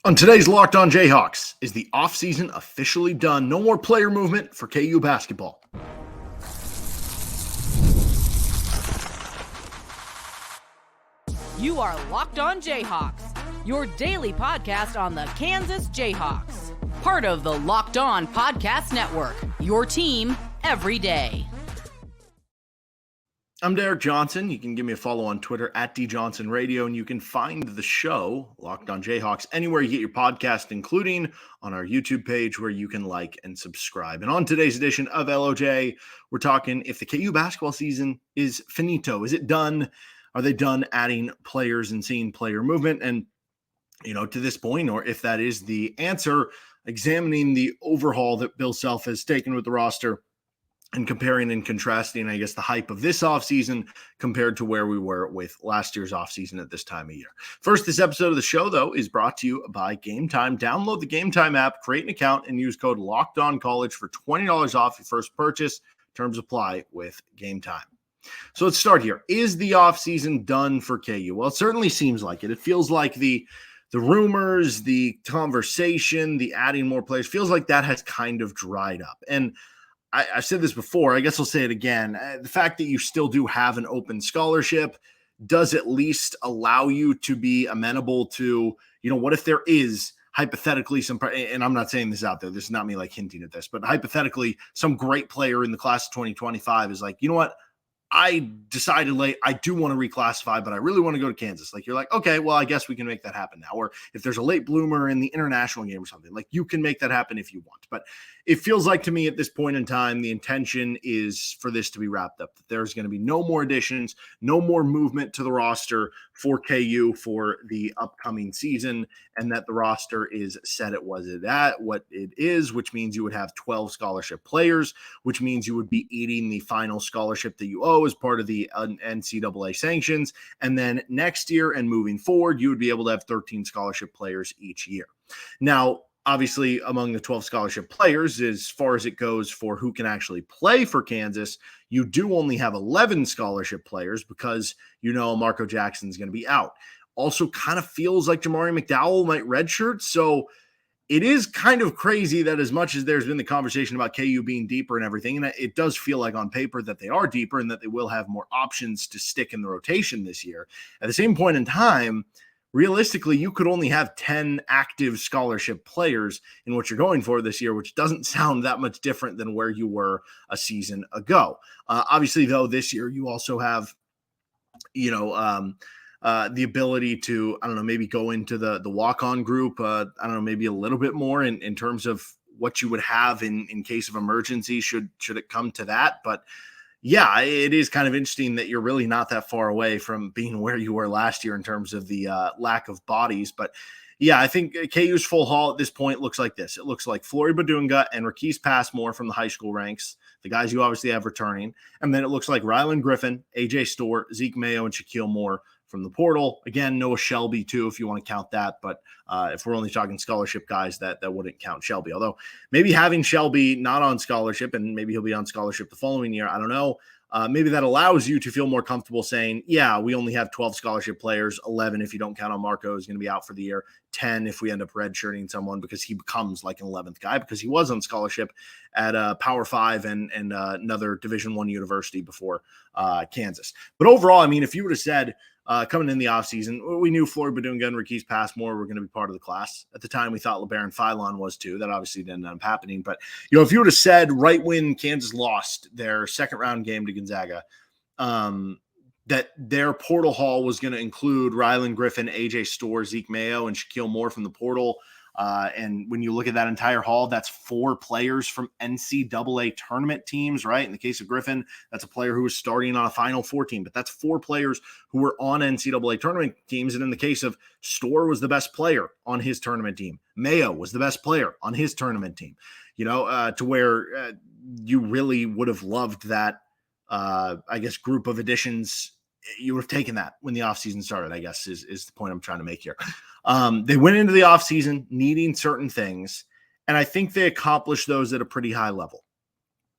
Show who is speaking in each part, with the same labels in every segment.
Speaker 1: On today's Locked On Jayhawks, is the offseason officially done? No more player movement for KU basketball.
Speaker 2: You are Locked On Jayhawks, your daily podcast on the Kansas Jayhawks. Part of the Locked On Podcast Network, your team every day.
Speaker 1: I'm Derek Johnson. You can give me a follow on Twitter at DJohnsonRadio, and you can find the show, Locked On Jayhawks, anywhere you get your podcast, including on our YouTube page where you can like and subscribe. And on today's edition of LOJ, we're talking if the KU basketball season is finito. Is it done? Are they done adding players and seeing player movement? And, to this point, or if that is the answer, examining the overhaul that Bill Self has taken with the roster and comparing and contrasting, I guess, the hype of this offseason compared to where we were with last year's offseason at this time of year. First, this episode of the show, though, is brought to you by Game Time. Download the Game Time app, create an account, and use code LOCKEDONCollege for $20 off your first purchase. Terms apply with Game Time. So let's start here. Is the offseason done for KU? Well, it certainly seems like it. It feels like the rumors, the conversation, the adding more players, feels like that has kind of dried up. And I've said this before, I guess I'll say it again. The fact that you still do have an open scholarship does at least allow you to be amenable to, what if there is hypothetically some, and I'm not saying this out there, this is not me like hinting at this, but hypothetically some great player in the class of 2025 is like, you know what? I decided late, I do want to reclassify, but I really want to go to Kansas. Like, you're like, okay, well, I guess we can make that happen now. Or if there's a late bloomer in the international game or something, like you can make that happen if you want. But it feels like to me at this point in time, the intention is for this to be wrapped up. That there's going to be no more additions, no more movement to the roster for KU for the upcoming season, and that the roster is set at what it is, which means you would have 12 scholarship players, which means you would be eating the final scholarship that you owe as part of the NCAA sanctions. And then next year and moving forward, you would be able to have 13 scholarship players each year. Now, obviously, among the 12 scholarship players, as far as it goes for who can actually play for Kansas, you do only have 11 scholarship players because Elmarko Jackson is going to be out. Also kind of feels like Jamari McDowell might redshirt. So it is kind of crazy that as much as there's been the conversation about KU being deeper and everything, and it does feel like on paper that they are deeper and that they will have more options to stick in the rotation this year. At the same point in time, realistically, you could only have 10 active scholarship players in what you're going for this year, which doesn't sound that much different than where you were a season ago. Obviously, though, this year you also have, the ability to, maybe go into the walk-on group, maybe a little bit more in terms of what you would have in case of emergency should it come to that. But yeah, it is kind of interesting that you're really not that far away from being where you were last year in terms of the lack of bodies. But yeah, I think KU's full haul at this point looks like this. It looks like Flory, Bidunga, and Rakease Passmore from the high school ranks, the guys you obviously have returning. And then it looks like Rylan Griffen, AJ Storr, Zeke Mayo, and Shakeel Moore from the portal. Again, Noah Shelby too, if you want to count that. But if we're only talking scholarship guys, that wouldn't count Shelby. Although maybe having Shelby not on scholarship, and maybe he'll be on scholarship the following year, I don't know. Maybe that allows you to feel more comfortable saying, yeah, we only have 12 scholarship players, 11 if you don't count Elmarko is going to be out for the year, 10 if we end up redshirting someone because he becomes like an 11th guy because he was on scholarship at Power 5 and another Division I university before Kansas. But overall, if you would have said, coming in the offseason, we knew Flory, Bidunga, and Rakease Passmore were going to be part of the class. At the time, we thought LeBaron Philon was too. That obviously didn't end up happening. But, if you would have said right when Kansas lost their second-round game to Gonzaga, that their portal haul was going to include Rylan Griffen, AJ Storr, Zeke Mayo, and Shakeel Moore from the portal. And when you look at that entire haul, that's 4 players from NCAA tournament teams, right? In the case of Griffen, that's a player who was starting on a Final Four team, but that's 4 players who were on NCAA tournament teams. And in the case of Storr was the best player on his tournament team. Mayo was the best player on his tournament team, to where you really would have loved that, group of additions. You would have taken that when the offseason started, I guess, is the point I'm trying to make here. They went into the offseason needing certain things, and I think they accomplished those at a pretty high level.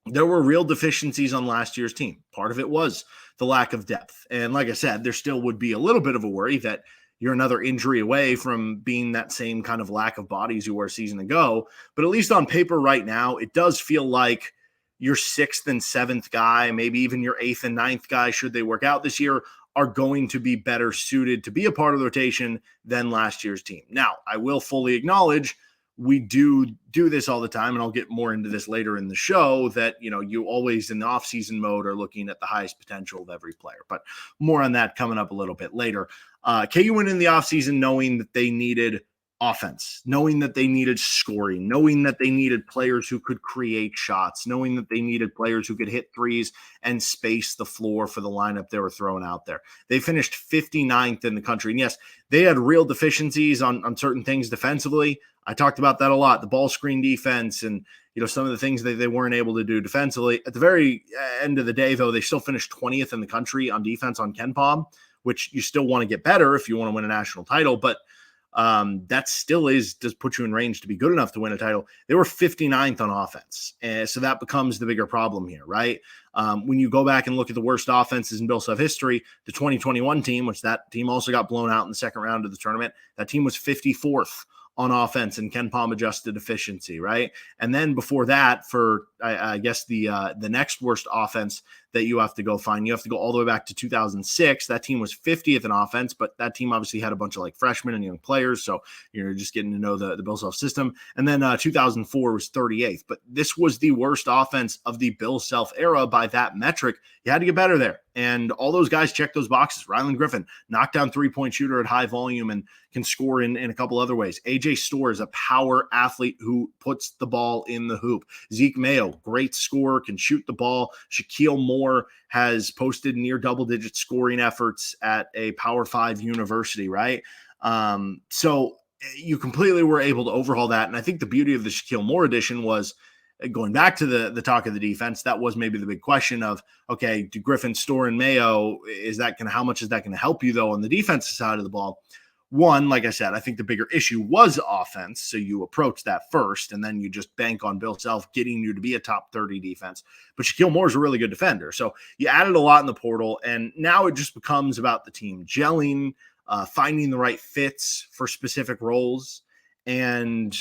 Speaker 1: There were real deficiencies on last year's team. Part of it was the lack of depth. And like I said, there still would be a little bit of a worry that you're another injury away from being that same kind of lack of bodies you were a season ago. But at least on paper right now, it does feel like your 6th and 7th guy, maybe even your 8th and 9th guy, should they work out this year, are going to be better suited to be a part of the rotation than last year's team. Now, I will fully acknowledge we do this all the time, and I'll get more into this later in the show, that, you always in the offseason mode are looking at the highest potential of every player. But more on that coming up a little bit later. KU went in the offseason knowing that they needed offense, knowing that they needed scoring, knowing that they needed players who could create shots, knowing that they needed players who could hit threes and space the floor for the lineup they were throwing out there. They finished 59th in the country. And yes, they had real deficiencies on certain things defensively. I talked about that a lot, the ball screen defense and, some of the things that they weren't able to do defensively. At the very end of the day, though, they still finished 20th in the country on defense on KenPom, which you still want to get better if you want to win a national title. But that still does put you in range to be good enough to win a title. They were 59th on offense. And so that becomes the bigger problem here, right? When you go back and look at the worst offenses in Bill Self history, the 2021 team, which that team also got blown out in the second round of the tournament, that team was 54th on offense and KenPom adjusted efficiency, right? And then before that, for I guess the next worst offense that you have to go find, you have to go all the way back to 2006. That team was 50th in offense, but that team obviously had a bunch of freshmen and young players, so you're just getting to know the Bill Self system. And then 2004 was 38th, but this was the worst offense of the Bill Self era by that metric. You had to get better there, and all those guys check those boxes. Rylan Griffen, knockdown three-point shooter at high volume and can score in a couple other ways. AJ Storr is a power athlete who puts the ball in the hoop. Zeke Mayo, great scorer, can shoot the ball. Shakeel Moore has posted near double-digit scoring efforts at a Power 5 university, right? So you completely were able to overhaul that, and I think the beauty of the Shakeel Moore edition was, going back to the talk of the defense, that was maybe the big question of, okay, do Griffen, Storr, and Mayo, how much is that going to help you, though, on the defensive side of the ball? One, like I said, I think the bigger issue was offense, so you approach that first, and then you just bank on Bill Self getting you to be a top 30 defense. But Shakeel Moore is a really good defender, so you added a lot in the portal, and now it just becomes about the team gelling, finding the right fits for specific roles, and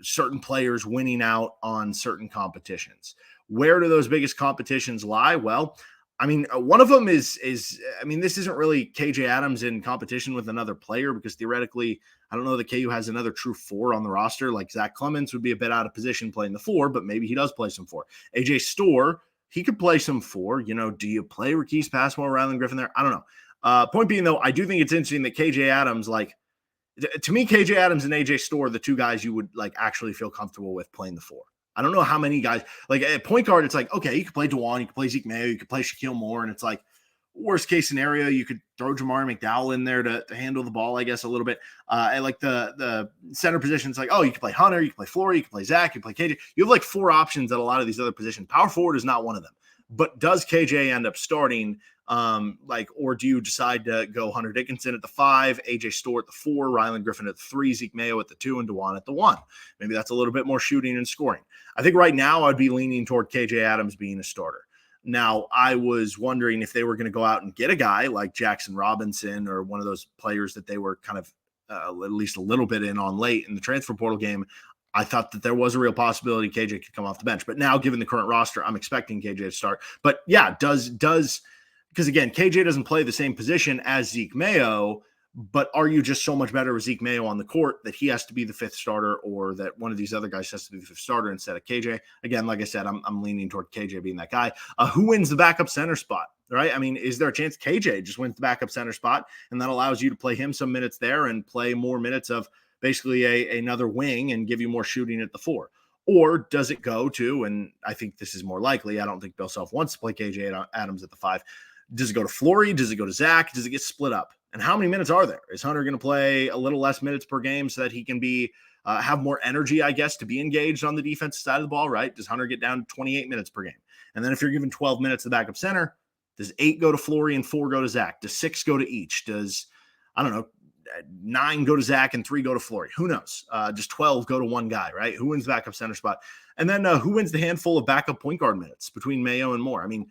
Speaker 1: certain players winning out on certain competitions. Where do those biggest competitions lie? Well, I mean, one of them is this isn't really KJ Adams in competition with another player, because theoretically, I don't know that KU has another true 4 on the roster. Like Zach Clemens would be a bit out of position playing the 4, but maybe he does play some 4. AJ Storr, he could play some 4. Do you play Rakease, Passmore, Rylan Griffen there? I don't know. Point being, though, I do think it's interesting that KJ Adams, to me, KJ Adams and AJ Storr are the two guys you would actually feel comfortable with playing the 4. I don't know how many guys, at point guard, it's okay, you could play DeJuan, you could play Zeke Mayo, you could play Shakeel Moore, and it's worst case scenario, you could throw Jamar McDowell in there to handle the ball, I guess, a little bit. And the center position, it's you could play Hunter, you could play Flory, you could play Zach, you could play KJ. You have 4 options at a lot of these other positions. Power forward is not one of them. But does KJ end up starting? Or do you decide to go Hunter Dickinson at the 5, AJ Storr at the 4, Rylan Griffen at the 3, Zeke Mayo at the 2, and DeJuan at the 1? Maybe that's a little bit more shooting and scoring. I think right now I'd be leaning toward KJ Adams being a starter. Now, I was wondering if they were going to go out and get a guy like Jackson Robinson or one of those players that they were kind of at least a little bit in on late in the transfer portal game. I thought that there was a real possibility KJ could come off the bench. But now, given the current roster, I'm expecting KJ to start. But yeah, because again, KJ doesn't play the same position as Zeke Mayo, but are you just so much better with Zeke Mayo on the court that he has to be the 5th starter, or that one of these other guys has to be the 5th starter instead of KJ? Again, like I said, I'm leaning toward KJ being that guy. Who wins the backup center spot, right? I mean, is there a chance KJ just wins the backup center spot, and that allows you to play him some minutes there and play more minutes of basically another wing and give you more shooting at the 4? Or does it go to, and I think this is more likely, I don't think Bill Self wants to play KJ Adams at the 5. Does it go to Flory? Does it go to Zach? Does it get split up? And how many minutes are there? Is Hunter going to play a little less minutes per game so that he can be have more energy, I guess, to be engaged on the defensive side of the ball, right? Does Hunter get down to 28 minutes per game? And then if you're given 12 minutes to the backup center, does 8 go to Flory and 4 go to Zach? Does 6 go to each? Does, 9 go to Zach and 3 go to Flory? Who knows? Does 12 go to one guy, right? Who wins the backup center spot? And then who wins the handful of backup point guard minutes between Mayo and Moore? I mean,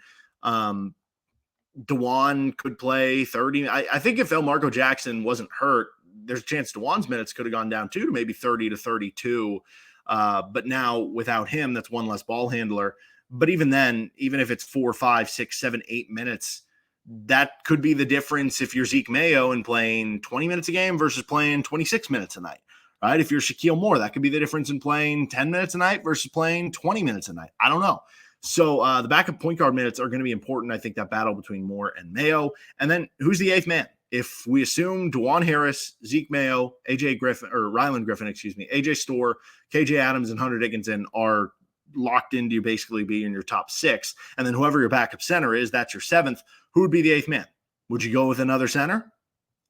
Speaker 1: DeJuan could play 30. I think if Elmarko Jackson wasn't hurt, there's a chance DeJuan's minutes could have gone down too to maybe 30 to 32. But now without him, that's one less ball handler. But even then, even if it's 4, 5, 6, 7, 8 minutes, that could be the difference if you're Zeke Mayo and playing 20 minutes a game versus playing 26 minutes a night, right? If you're Shakeel Moore, that could be the difference in playing 10 minutes a night versus playing 20 minutes a night. I don't know. So the backup point guard minutes are going to be important. I think that battle between Moore and Mayo. And then who's the eighth man? If we assume DeJuan Harris, Zeke Mayo, Rylan Griffen, AJ Storr, KJ Adams, and Hunter Dickinson are locked into basically being your top 6. And then whoever your backup center is, that's your 7th. Who would be the 8th man? Would you go with another center?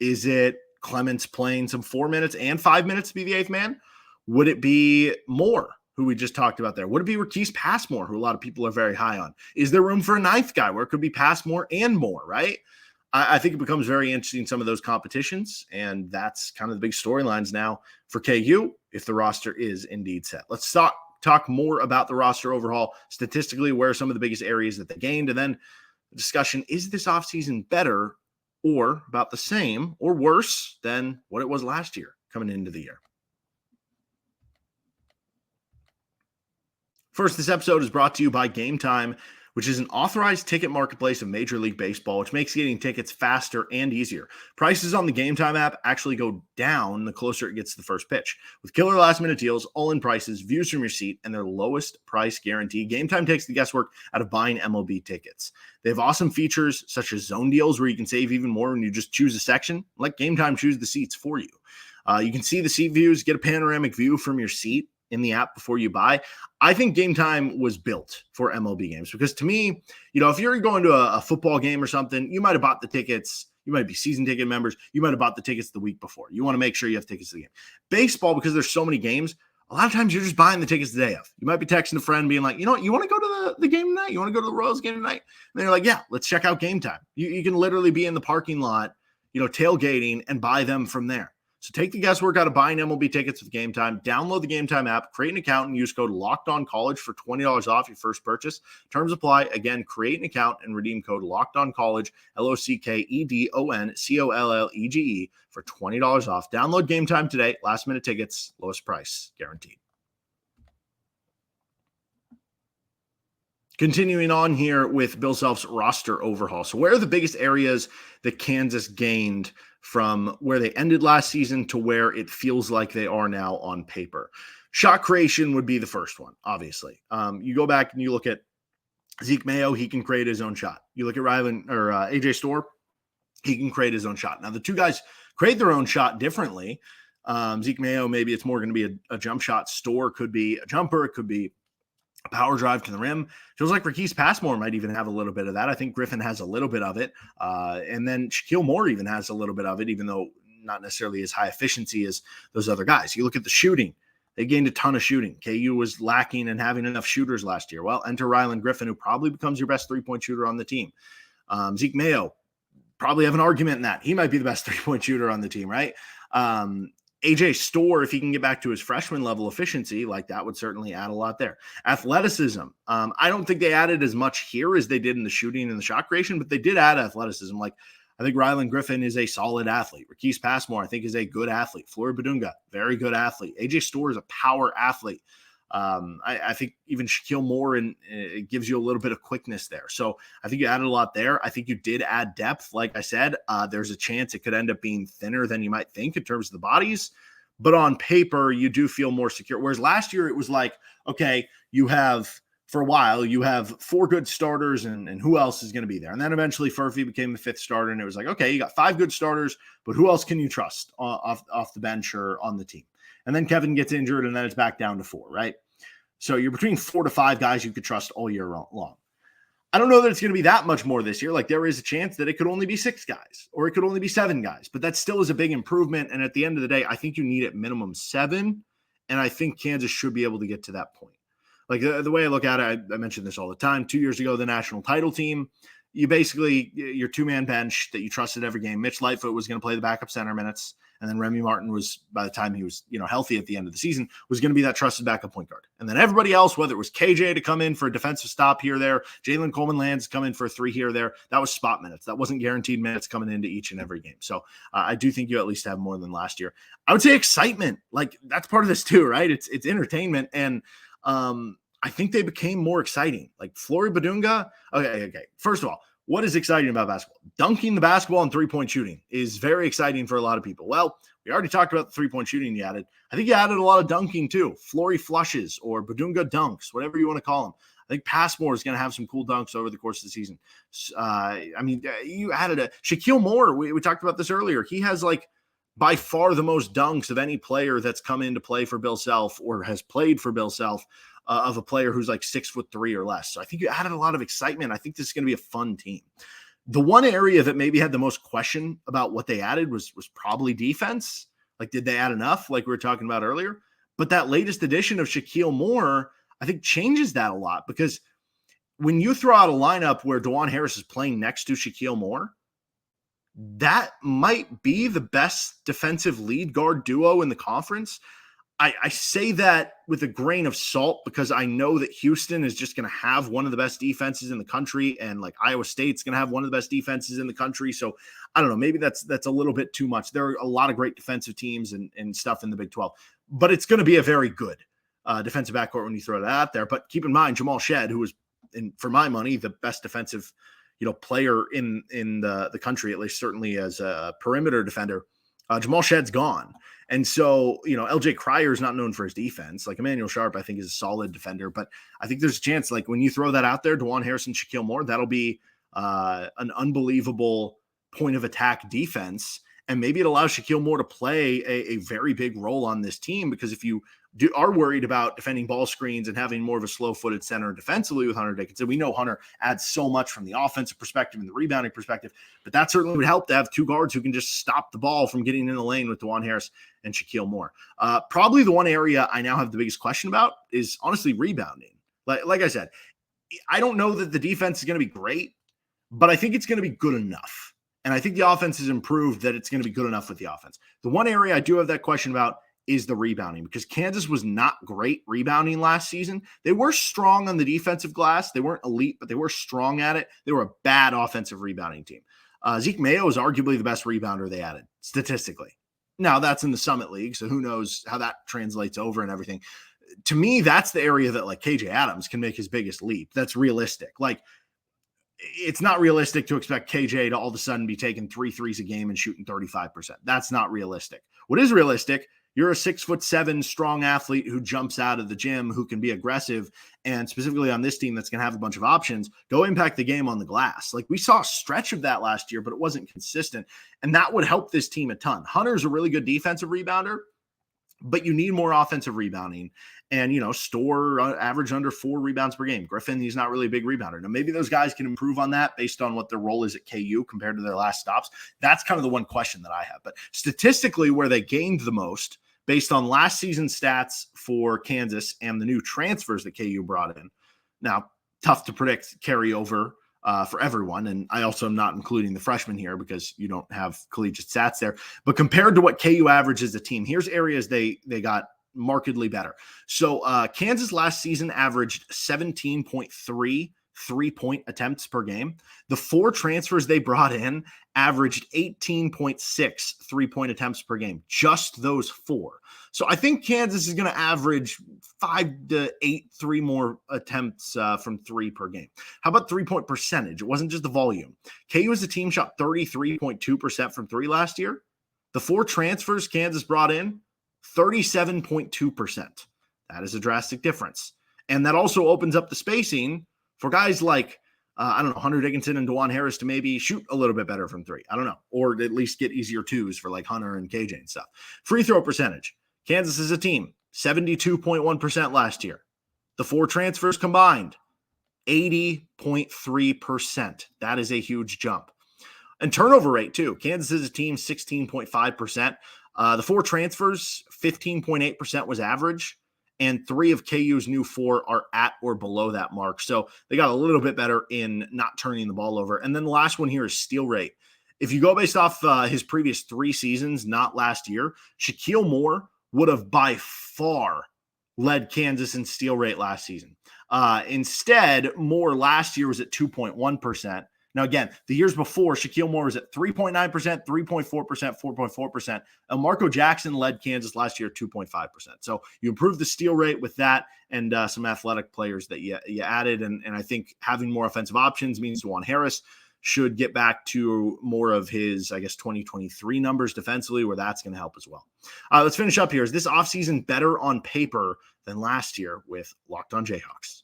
Speaker 1: Is it Clements playing some 4 minutes and 5 minutes to be the 8th man? Would it be Moore, who we just talked about there? Would it be Rakease Passmore, who a lot of people are very high on? Is there room for a 9th guy where it could be Passmore and Moore, right? I think it becomes very interesting, some of those competitions, and that's kind of the big storylines now for KU if the roster is indeed set. Let's talk more about the roster overhaul, statistically, where are some of the biggest areas that they gained, and then the discussion, is this offseason better or about the same or worse than what it was last year coming into the year? First, this episode is brought to you by Game Time, which is an authorized ticket marketplace of Major League Baseball, which makes getting tickets faster and easier. Prices on the Game Time app actually go down the closer it gets to the first pitch. With killer last-minute deals, all-in prices, views from your seat, and their lowest price guarantee, Game Time takes the guesswork out of buying MLB tickets. They have awesome features such as zone deals where you can save even more when you just choose a section. Let Game Time choose the seats for you. You can see the seat views, get a panoramic view from your seat in the app before you buy. I think Game Time was built for MLB games because, to me, if you're going to a football game or something, you might have bought the tickets. You might be season ticket members. You might have bought the tickets the week before. You want to make sure you have tickets to the game. Baseball, because there's so many games, a lot of times you're just buying the tickets the day of. You might be texting a friend being like, you know what, you want to go to the game tonight? You want to go to the Royals game tonight? And then you're like, yeah, let's check out Game Time. You can literally be in the parking lot, tailgating and buy them from there. So take the guesswork out of buying MLB tickets with Game Time. Download the Game Time app, create an account, and use code LOCKEDONCollege for $20 off your first purchase. Terms apply. Again, create an account and redeem code LOCKEDONCollege, LOCKEDONCOLLEGE for $20 off. Download Game Time today. Last-minute tickets, lowest price guaranteed. Continuing on here with Bill Self's roster overhaul. So where are the biggest areas that Kansas gained from where they ended last season to where it feels like they are now on paper? Shot creation would be the first one, obviously. You go back and you look at Zeke Mayo, he can create his own shot. You look at AJ Storr, he can create his own shot. Now, the two guys create their own shot differently. Zeke Mayo, maybe it's more going to be a jump shot. Storr could be a jumper. It could be a power drive to the rim. Feels like Rakease Passmore might even have a little bit of that. I think Griffen has a little bit of it. And then Shakeel Moore even has a little bit of it, even though not necessarily as high efficiency as those other guys. You look at the shooting. They gained a ton of shooting. KU was lacking in having enough shooters last year. Well, enter Rylan Griffen, who probably becomes your best three-point shooter on the team. Zeke Mayo, probably have an argument in that. He might be the best three-point shooter on the team, right? AJ Storr, if he can get back to his freshman level efficiency, like that would certainly add a lot there. Athleticism. I don't think they added as much here as they did in the shooting and the shot creation, but they did add athleticism. Like, I think Rylan Griffen is a solid athlete. Rakease Passmore, I think, is a good athlete. Flory Bidunga, very good athlete. AJ Storr is a power athlete. I think even Shakeel Moore, and it gives you a little bit of quickness there. So I think you added a lot there. I think you did add depth. Like I said, there's a chance it could end up being thinner than you might think in terms of the bodies. But on paper, you do feel more secure. Whereas last year, it was like, okay, for a while, you have 4 good starters, and who else is going to be there? And then eventually Furphy became the 5th starter, and it was like, okay, you got 5 good starters, but who else can you trust off the bench or on the team? And then Kevin gets injured, and then it's back down to 4, right? So you're between 4 to 5 guys you could trust all year long. I don't know that it's going to be that much more this year. Like, there is a chance that it could only be 6 guys, or it could only be 7 guys, but that still is a big improvement. And at the end of the day, I think you need at minimum 7, and I think Kansas should be able to get to that point. Like, the way I look at it, I mention this all the time. 2 years ago, the national title team, you basically, your 2-man bench that you trusted every game. Mitch Lightfoot was going to play the backup center minutes, And then Remy Martin was, by the time he was, healthy at the end of the season, was going to be that trusted backup point guard. And then everybody else, whether it was KJ to come in for a defensive stop here or there, Jalen Coleman-Lands come in for a 3 here or there, that was spot minutes. That wasn't guaranteed minutes coming into each and every game. So I do think you at least have more than last year. I would say excitement. Like, that's part of this too, right? It's entertainment. And I think they became more exciting. Like Flory, Bidunga. Okay. First of all, what is exciting about basketball? Dunking the basketball and three-point shooting is very exciting for a lot of people. Well, we already talked about the three-point shooting you added. I think you added a lot of dunking too. Flory flushes or Bidunga dunks, whatever you want to call them. I think Passmore is going to have some cool dunks over the course of the season. You added a Shakeel Moore. We talked about this earlier. He has like by far the most dunks of any player that's come in to play for Bill Self or has played for Bill Self. Of a player who's like 6'3" or less. So I think you added a lot of excitement. I think this is going to be a fun team. The one area that maybe had the most question about what they added was probably defense. Like, did they add enough? Like we were talking about earlier. But that latest addition of Shakeel Moore, I think changes that a lot, because when you throw out a lineup where DeJuan Harris is playing next to Shakeel Moore, that might be the best defensive lead guard duo in the conference. I say that with a grain of salt because I know that Houston is just going to have one of the best defenses in the country, and like Iowa State's going to have one of the best defenses in the country. So I don't know, maybe that's a little bit too much. There are a lot of great defensive teams and stuff in the Big 12, but it's going to be a very good defensive backcourt when you throw that out there. But keep in mind, Jamal Shead, who was, for my money, the best defensive player in the country, at least certainly as a perimeter defender. Jamal Shead's gone. And so, LJ Cryer is not known for his defense. Like Emmanuel Sharp, I think, is a solid defender. But I think there's a chance, like when you throw that out there, DeJuan Harris and Shakeel Moore, that'll be an unbelievable point of attack defense. And maybe it allows Shakeel Moore to play a very big role on this team, because if you are worried about defending ball screens and having more of a slow-footed center defensively with Hunter Dickinson, we know Hunter adds so much from the offensive perspective and the rebounding perspective, but that certainly would help to have two guards who can just stop the ball from getting in the lane with DeJuan Harris and Shakeel Moore. Probably the one area I now have the biggest question about is honestly rebounding. Like I said, I don't know that the defense is going to be great, but I think it's going to be good enough. And I think the offense has improved that it's going to be good enough with the offense. The one area I do have that question about is the rebounding, because Kansas was not great rebounding last season. They were strong on the defensive glass. They weren't elite, but they were strong at it. They were a bad offensive rebounding team. Zeke Mayo is arguably the best rebounder they added statistically. Now that's in the Summit League, so who knows how that translates over and everything. To me, that's the area that like KJ Adams can make his biggest leap. That's realistic. Like, it's not realistic to expect KJ to all of a sudden be taking 3 threes a game and shooting 35%. That's not realistic. What is realistic, you're a 6'7" strong athlete who jumps out of the gym, who can be aggressive, and specifically on this team that's going to have a bunch of options, go impact the game on the glass. Like, we saw a stretch of that last year, but it wasn't consistent, and that would help this team a ton. Hunter's a really good defensive rebounder, but you need more offensive rebounding. And, Storr average under 4 rebounds per game. Griffen, he's not really a big rebounder. Now, maybe those guys can improve on that based on what their role is at KU compared to their last stops. That's kind of the one question that I have. But statistically, where they gained the most based on last season's stats for Kansas and the new transfers that KU brought in. Now, tough to predict carryover for everyone. And I also am not including the freshmen here because you don't have collegiate stats there. But compared to what KU averaged as a team, here's areas they got markedly better. So Kansas last season averaged 17.3 3-point attempts per game. The 4 transfers they brought in averaged 18.6 3-point attempts per game. Just those 4. So I think Kansas is going to average 5 to 8 more attempts from 3 per game. How about 3-point percentage? It wasn't just the volume. KU as a team shot 33.2% from 3 last year. The 4 transfers Kansas brought in, 37.2%. That is a drastic difference. And that also opens up the spacing for guys like, Hunter Dickinson and DeJuan Harris to maybe shoot a little bit better from 3. I don't know. Or at least get easier 2s for like Hunter and KJ and stuff. Free throw percentage. Kansas as a team, 72.1% last year. The 4 transfers combined, 80.3%. That is a huge jump. And turnover rate too. Kansas as a team, 16.5%. The 4 transfers, 15.8% was average. And 3 of KU's new 4 are at or below that mark. So they got a little bit better in not turning the ball over. And then the last one here is steal rate. If you go based off his previous 3 seasons, not last year, Shakeel Moore would have by far led Kansas in steal rate last season. Instead, Moore last year was at 2.1%. Now, again, the years before, Shakeel Moore was at 3.9%, 3.4%, 4.4%. Elmarko Jackson led Kansas last year at 2.5%. So you improved the steal rate with that and some athletic players that you added. And I think having more offensive options means Juwan Harris should get back to more of his, I guess, 2023 numbers defensively, where that's going to help as well. Let's finish up here. Is this offseason better on paper than last year with Locked On Jayhawks?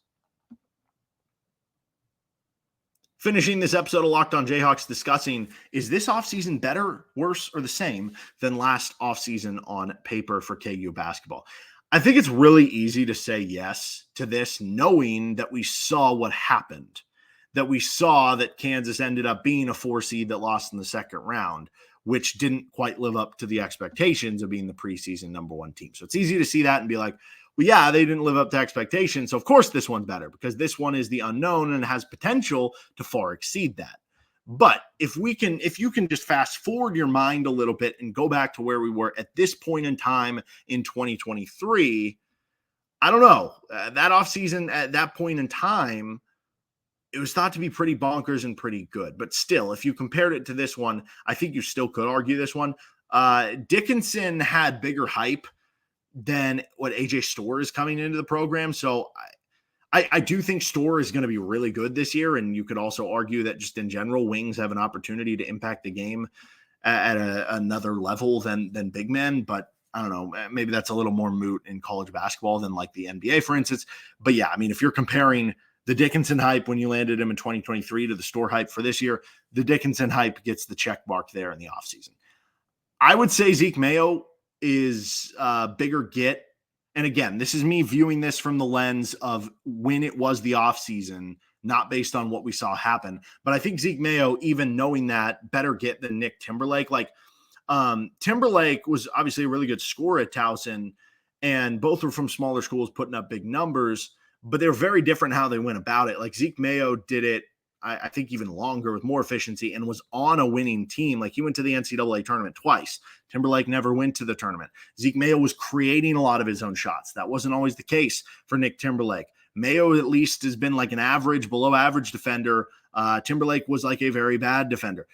Speaker 1: Finishing this episode of Locked On Jayhawks discussing, is this offseason better, worse, or the same than last offseason on paper for KU basketball? I think it's really easy to say yes to this, knowing that we saw what happened, that we saw that Kansas ended up being a 4 seed that lost in the second round, which didn't quite live up to the expectations of being the preseason number 1 team. So it's easy to see that and be like, well, yeah, they didn't live up to expectations. So of course this one's better because this one is the unknown and has potential to far exceed that. But if you can just fast forward your mind a little bit and go back to where we were at this point in time in 2023, I don't know. That offseason at that point in time, it was thought to be pretty bonkers and pretty good. But still, if you compared it to this one, I think you still could argue this one. Dickinson had bigger hype than what AJ Storr is coming into the program. So I do think Storr is going to be really good this year. And you could also argue that just in general, wings have an opportunity to impact the game at another level than big men. But I don't know, maybe that's a little more moot in college basketball than like the NBA, for instance. But yeah, I mean, if you're comparing the Dickinson hype when you landed him in 2023 to the Storr hype for this year, the Dickinson hype gets the check mark there in the offseason. I would say Zeke Mayo is a bigger get. And again, this is me viewing this from the lens of when it was the offseason, not based on what we saw happen. But I think Zeke Mayo, even knowing that, better get than Nick Timberlake. Like Timberlake was obviously a really good scorer at Towson, and both were from smaller schools putting up big numbers, but they're very different how they went about it. Like Zeke Mayo did it, I think, even longer with more efficiency and was on a winning team. Like he went to the NCAA tournament twice. Timberlake never went to the tournament. Zeke Mayo was creating a lot of his own shots. That wasn't always the case for Nick Timberlake. Mayo at least has been like an average, below average defender. Timberlake was like a very bad defender.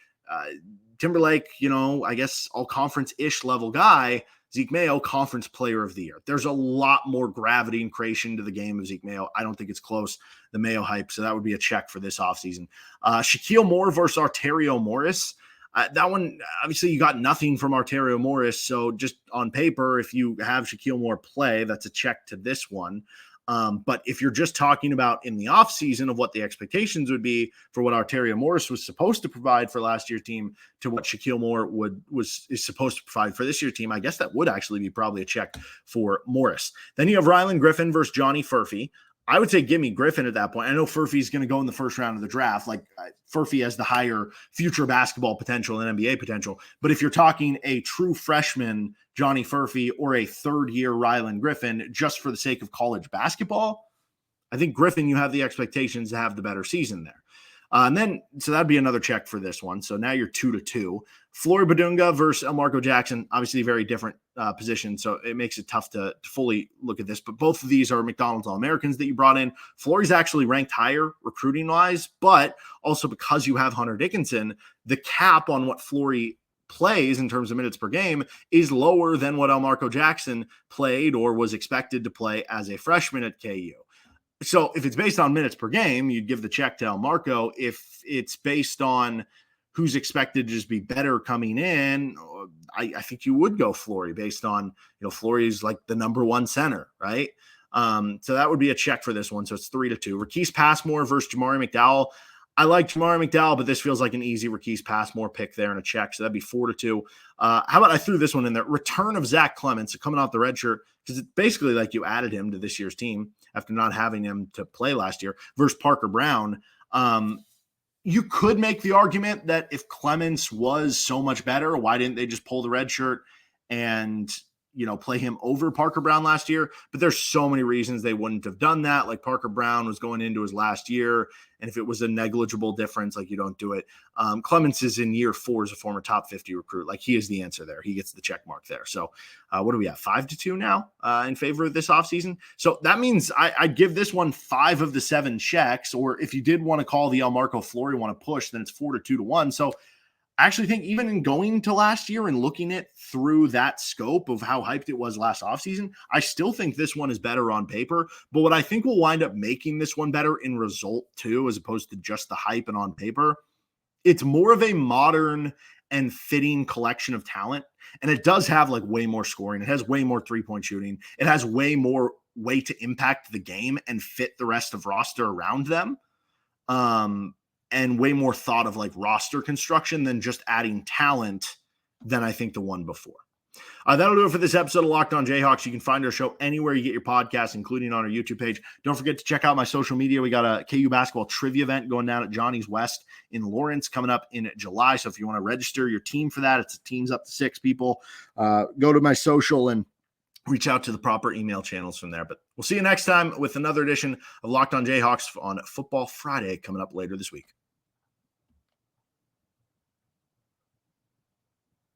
Speaker 1: Timberlake, I guess all conference-ish level guy. Zeke Mayo, conference player of the year. There's a lot more gravity and creation to the game of Zeke Mayo. I don't think it's close, the Mayo hype, so that would be a check for this offseason. Shakeel Moore versus Arterio Morris. That one, obviously, you got nothing from Arterio Morris, so just on paper, if you have Shakeel Moore play, that's a check to this one. But if you're just talking about in the offseason of what the expectations would be for what Arterio Morris was supposed to provide for last year's team to what Shakeel Moore is supposed to provide for this year's team, I guess that would actually be probably a check for Morris. Then you have Rylan Griffen versus Johnny Furphy. I would say give me Griffen at that point. I know Furphy's going to go in the first round of the draft. Like Furphy has the higher future basketball potential and NBA potential. But if you're talking a true freshman Johnny Furphy or a third-year Rylan Griffen just for the sake of college basketball, I think Griffen, you have the expectations to have the better season there. So that'd be another check for this one. So now you're 2-2. Flory Bidunga versus Elmarko Jackson, obviously very different position, so it makes it tough to fully look at this. But both of these are McDonald's All-Americans that you brought in. Flory's actually ranked higher recruiting-wise, but also because you have Hunter Dickinson, the cap on what Flory plays in terms of minutes per game is lower than what Elmarko Jackson played or was expected to play as a freshman at KU. So if it's based on minutes per game, you'd give the check to Elmarko. If it's based on who's expected to just be better coming in, I think you would go Flory based on, Flory's like the number one center, right? So that would be a check for this one. So it's 3-2. Rakease Passmore versus Jamari McDowell. I like Jamari McDowell, but this feels like an easy Rakease Passmore pick there and a check. So that'd be 4-2. How about I threw this one in there? Return of Zach Clements coming off the red shirt, because it's basically like you added him to this year's team after not having him to play last year, versus Parker Brown. You could make the argument that if Clements was so much better, why didn't they just pull the red shirt and, play him over Parker Brown last year, but there's so many reasons they wouldn't have done that. Like Parker Brown was going into his last year, and if it was a negligible difference, like you don't do it. Clements is in year 4 as a former top 50 recruit. Like he is the answer there. He gets the check mark there. So what do we have? 5-2 now in favor of this offseason. So that means I'd give this one 5 of the 7 checks, or if you did want to call the Elmarko Flory want to push, then it's 4-2-1. So I actually think even in going to last year and looking it through that scope of how hyped it was last offseason, I still think this one is better on paper. But what I think will wind up making this one better in result too, as opposed to just the hype and on paper, it's more of a modern and fitting collection of talent. And it does have like way more scoring. It has way more 3-point shooting. It has way more way to impact the game and fit the rest of roster around them. And way more thought of like roster construction than just adding talent than I think the one before. That'll do it for this episode of Locked On Jayhawks. You can find our show anywhere you get your podcasts, including on our YouTube page. Don't forget to check out my social media. We got a KU basketball trivia event going down at Johnny's West in Lawrence coming up in July. So if you want to register your team for that, it's teams up to 6 people. Go to my social and reach out to the proper email channels from there. But we'll see you next time with another edition of Locked On Jayhawks on Football Friday coming up later this week.